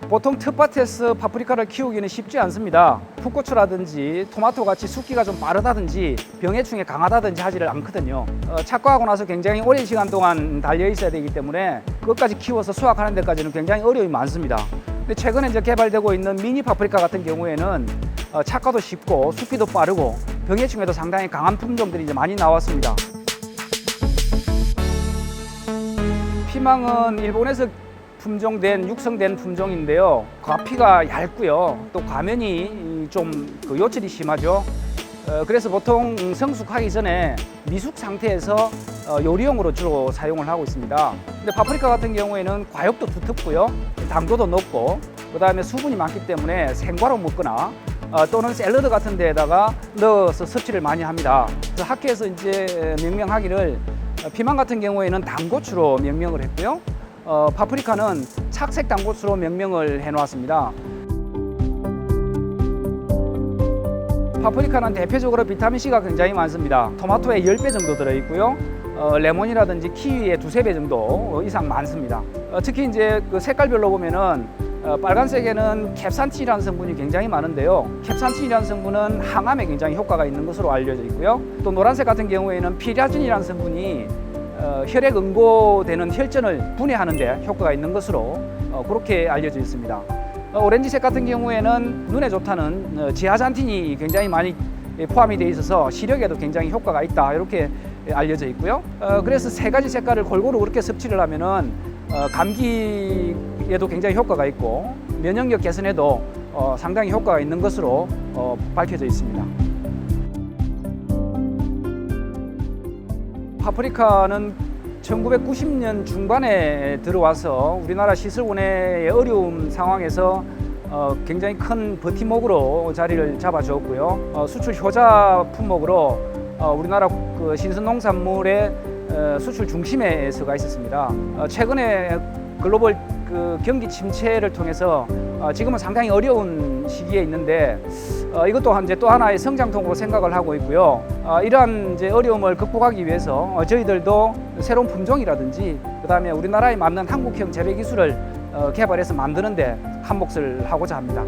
보통 텃밭에서 파프리카를 키우기는 쉽지 않습니다. 풋고추라든지 토마토 같이 숫기가 좀 빠르다든지 병해충에 강하다든지 하지를 않거든요. 착과하고 나서 굉장히 오랜 시간 동안 달려 있어야 되기 때문에 그것까지 키워서 수확하는 데까지는 굉장히 어려움이 많습니다. 근데 최근에 이제 개발되고 있는 미니 파프리카 같은 경우에는 착과도 쉽고 숫기도 빠르고 병해충에도 상당히 강한 품종들이 이제 많이 나왔습니다. 피망은 일본에서 품종된 육성된 품종인데요. 과피가 얇고요. 또 과면이 좀 그 요철이 심하죠. 그래서 보통 성숙하기 전에 미숙 상태에서 요리용으로 주로 사용을 하고 있습니다. 근데 파프리카 같은 경우에는 과육도 두텁고요. 당도도 높고 그다음에 수분이 많기 때문에 생과로 먹거나 또는 샐러드 같은 데에다가 넣어서 섭취를 많이 합니다. 그래서 학회에서 이제 명명하기를 피망 같은 경우에는 당고추로 명명을 했고요. 파프리카는 착색 당고추로 명명을 해놓았습니다. 파프리카는 대표적으로 비타민C가 굉장히 많습니다. 토마토의 10배 정도 들어있고요. 레몬이라든지 키위의 2~3배 정도 이상 많습니다. 특히 이제 그 색깔별로 보면은 빨간색에는 캡산틴이라는 성분이 굉장히 많은데요. 캡산틴이라는 성분은 항암에 굉장히 효과가 있는 것으로 알려져 있고요. 또 노란색 같은 경우에는 피라진이라는 성분이 혈액 응고되는 혈전을 분해하는 데 효과가 있는 것으로 그렇게 알려져 있습니다. 오렌지색 같은 경우에는 눈에 좋다는 지아잔틴이 굉장히 많이 포함이 되어 있어서 시력에도 굉장히 효과가 있다 이렇게 알려져 있고요. 그래서 3가지 색깔을 골고루 그렇게 섭취를 하면은 감기에도 굉장히 효과가 있고 면역력 개선에도 상당히 효과가 있는 것으로 밝혀져 있습니다. 파프리카는 1990년 중반에 들어와서 우리나라 시설원의 어려움 상황에서 굉장히 큰 버팀목으로 자리를 잡아주었고요. 수출 효자 품목으로 우리나라 그 신선농산물의 수출 중심에 서가 있었습니다. 최근에 글로벌 그 경기 침체를 통해서 지금은 상당히 어려운 시기에 있는데 이것 또한 이제 또 하나의 성장통으로 생각을 하고 있고요. 이러한 이제 어려움을 극복하기 위해서 저희들도 새로운 품종이라든지 그다음에 우리나라에 맞는 한국형 재배 기술을 개발해서 만드는데 한 몫을 하고자 합니다.